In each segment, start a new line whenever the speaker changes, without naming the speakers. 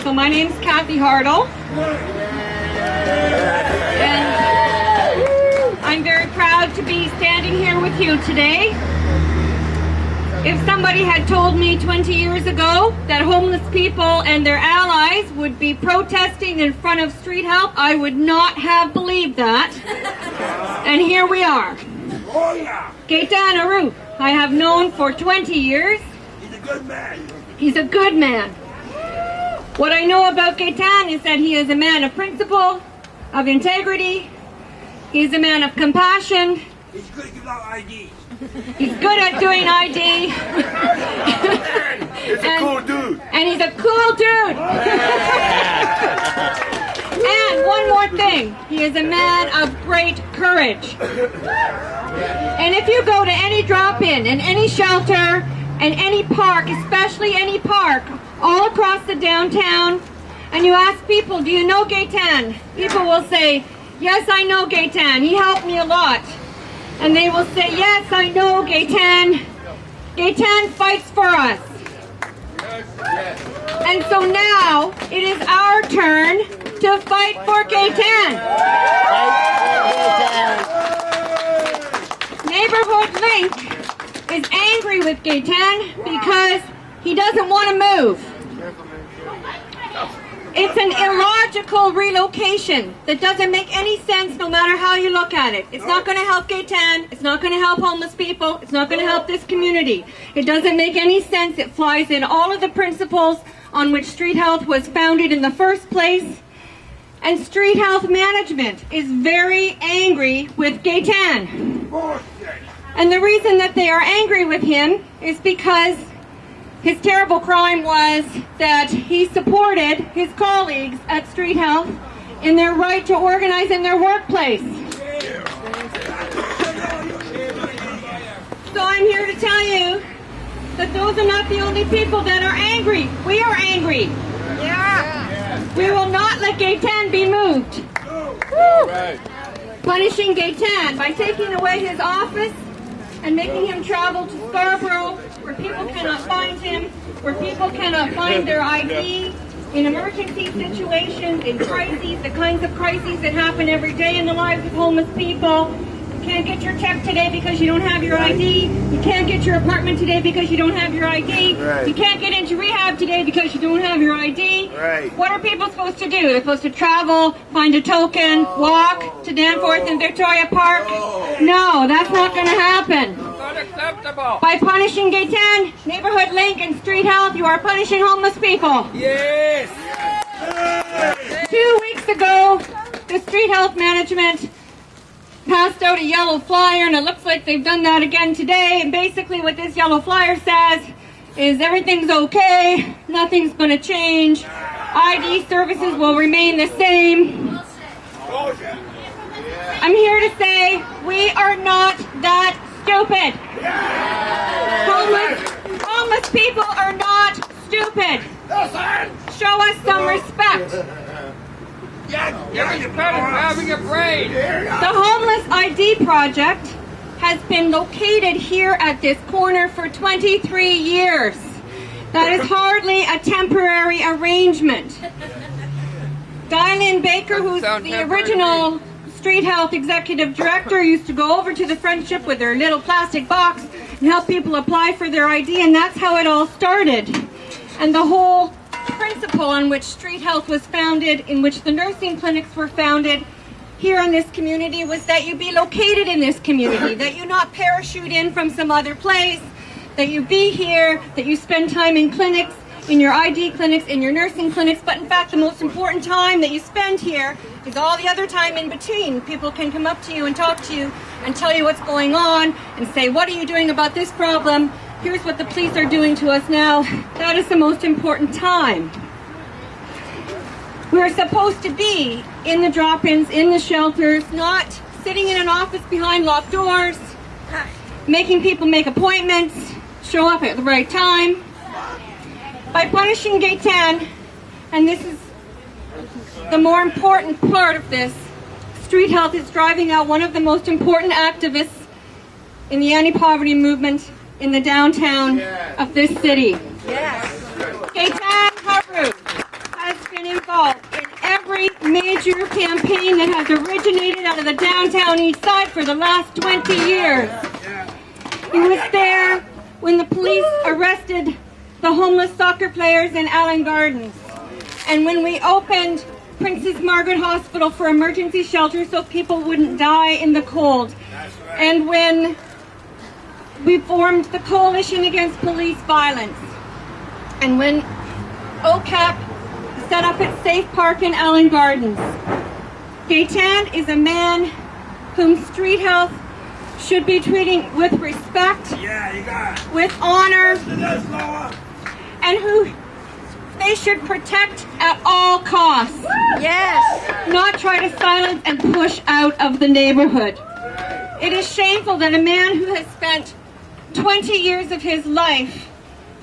So my name's Geatan Heroux, and I'm very proud to be standing here with you today. If somebody had told me 20 years ago that homeless people and their allies would be protesting in front of Street Health, I would not have believed that. And here we are. Geatan Heroux, I have known for 20 years.
He's a good man.
He's a good man. What I know about Gaetan is that he is a man of principle, of integrity. He's a man of compassion.
He's good at giving out ID.
He's good at doing ID.
He's a cool dude.
And he's a cool dude. And one more thing, he is a man of great courage. And if you go to any drop-in and any shelter and any park, especially any park, all across the downtown, and you ask people, do you know Gaetan? People will say, yes, I know Gaetan. He helped me a lot. And they will say, yes, I know Gaetan. Gaetan fights for us. And so now it is our turn to fight for Gaetan. Neighborhood Link is angry with Gaetan because he doesn't want to move. It's an illogical relocation that doesn't make any sense no matter how you look at it. It's not going to help Gaetan. It's not going to help homeless people. It's not going to help this community. It doesn't make any sense. It flies in all of the principles on which Street Health was founded in the first place. And Street Health management is very angry with Gaetan. And the reason that they are angry with him is because his terrible crime was that he supported his colleagues at Street Health in their right to organize in their workplace. So I'm here to tell you that those are not the only people that are angry. We are angry. Yeah. We will not let Gaetan be moved. Punishing Gaetan by taking away his office and making him travel to Scarborough, where people cannot find him, where people cannot find their ID, in emergency situations, in crises, the kinds of crises that happen every day in the lives of homeless people. You can't get your check today because you don't have your ID. You can't get your apartment today because you don't have your ID. You can't get into rehab today because you don't have your ID. What are people supposed to do? They're supposed to travel, find a token, walk to Danforth and Victoria Park? No, that's not going to happen.
Unacceptable.
By punishing Gaetan, Neighborhood Link, and Street Health, you are punishing homeless people.
Yes.
2 weeks ago, the Street Health management passed out a yellow flyer, and it looks like they've done that again today. And basically what this yellow flyer says is everything's okay, nothing's going to change, ID services will remain the same. I'm here to say we are not that stupid. Homeless people are not stupid. Show us some respect.
Every credit having a brain.
The Homeless ID Project has been located here at this corner for 23 years. That is hardly a temporary arrangement. Diane Baker, who's the original Street Health Executive Director, used to go over to the Friendship with her little plastic box and help people apply for their ID, and that's how it all started. And the whole principle on which Street Health was founded, in which the nursing clinics were founded here in this community, was that you be located in this community, that you not parachute in from some other place, that you be here, that you spend time in clinics, in your ID clinics, in your nursing clinics, but in fact the most important time that you spend here is all the other time in between. People can come up to you and talk to you and tell you what's going on and say, what are you doing about this problem? Here's what the police are doing to us now. That is the most important time. We're supposed to be in the drop-ins, in the shelters, not sitting in an office behind locked doors, making people make appointments, show up at the right time. By punishing Gaetan, and this is the more important part of this, Street Health is driving out one of the most important activists in the anti-poverty movement in the downtown of this city. Geatan Heroux has campaign that has originated out of the downtown east side for the last 20 years. He was there when the police arrested the homeless soccer players in Allen Gardens, and when we opened Princess Margaret Hospital for emergency shelters so people wouldn't die in the cold, and when we formed the Coalition Against Police Violence, and when OCAP set up its Safe Park in Allen Gardens. Gaetan is a man whom street health should be treating with respect, with honor, and who they should protect at all costs.
Yes.
Not try to silence and push out of the neighborhood. It is shameful that a man who has spent 20 years of his life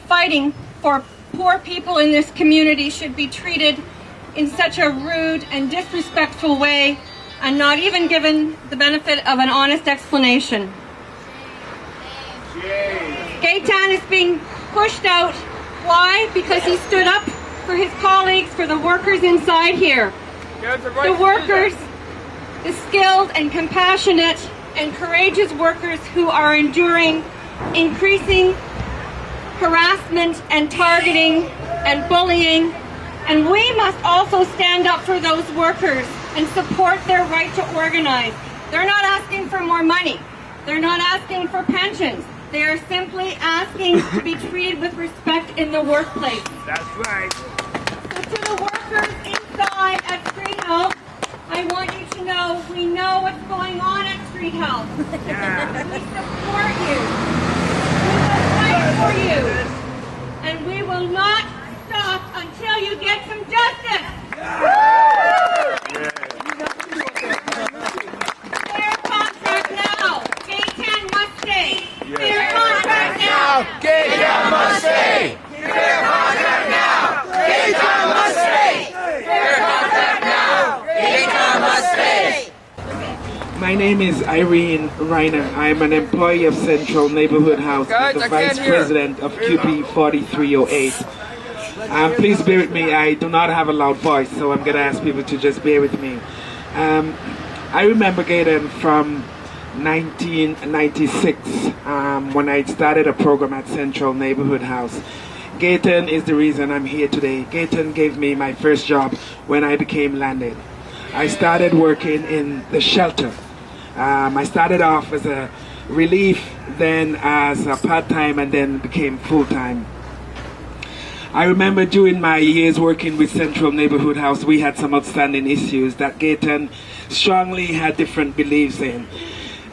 fighting for poor people in this community should be treated in such a rude and disrespectful way and not even given the benefit of an honest explanation. Gaetan is being pushed out. Why? Because he stood up for his colleagues, for the workers inside here. The workers, the skilled and compassionate and courageous workers who are enduring increasing harassment and targeting and bullying, and we must also stand up for those workers and support their right to organize. They're not asking for more money. They're not asking for pensions. They are simply asking to be treated with respect in the workplace.
That's right.
So to the workers inside at Street Health, I want you to know we know what's going on at Street Health. We support you. For you, and we will not stop until you get some justice. Fair contract now. Gaetan must stay. Fair contract now.
Gaetan must stay. Fair contract now. Gaetan must stay. Fair contract now. Gaetan must stay.
My name is Irene Reiner. I am an employee of Central Neighborhood House and the Vice President of QP 4308. Please bear with me. I do not have a loud voice, so I'm going to ask people to just bear with me. I remember Gaetan from 1996 when I started a program at Central Neighborhood House. Gaetan is the reason I'm here today. Gaetan gave me my first job when I became landed. I started working in the shelter. I started off as a relief, then as a part-time, and then became full-time. I remember during my years working with Central Neighborhood House, we had some outstanding issues that Gaetan strongly had different beliefs in.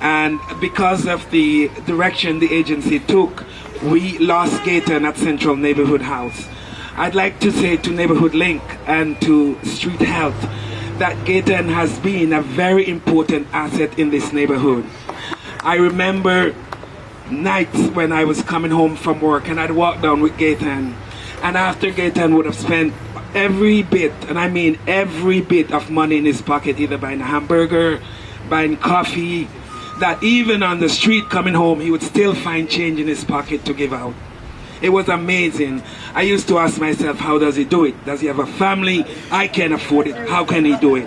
And because of the direction the agency took, we lost Gaetan at Central Neighborhood House. I'd like to say to Neighborhood Link and to Street Health that Gaetan has been a very important asset in this neighborhood. I remember nights when I was coming home from work and I'd walk down with Gaetan, and after Gaetan would have spent every bit, and I mean every bit of money in his pocket, either buying a hamburger, buying coffee, that even on the street coming home he would still find change in his pocket to give out. It was amazing. I used to ask myself, how does he do it? Does he have a family? I can't afford it. How can he do it?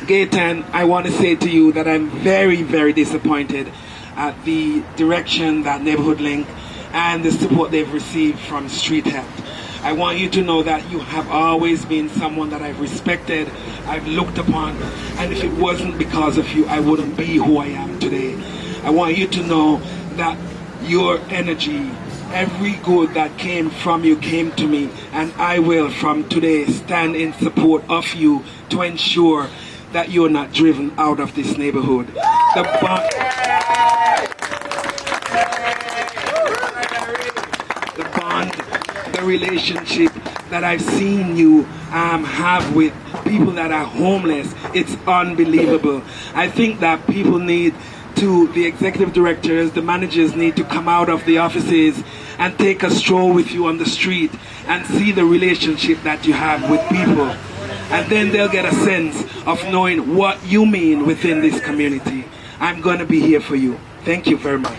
Gaetan, I want to say to you that I'm very, very disappointed at the direction that Neighborhood Link and the support they've received from Street Health. I want you to know that you have always been someone that I've respected, I've looked upon, and if it wasn't because of you, I wouldn't be who I am today. I want you to know that your energy, every good that came from you came to me, and I will from today stand in support of you to ensure that you're not driven out of this neighborhood. The relationship that I've seen you have with people that are homeless, it's unbelievable. I think that people need to, the executive directors, the managers need to come out of the offices and take a stroll with you on the street and see the relationship that you have with people. And then they'll get a sense of knowing what you mean within this community. I'm going to be here for you. Thank you very much.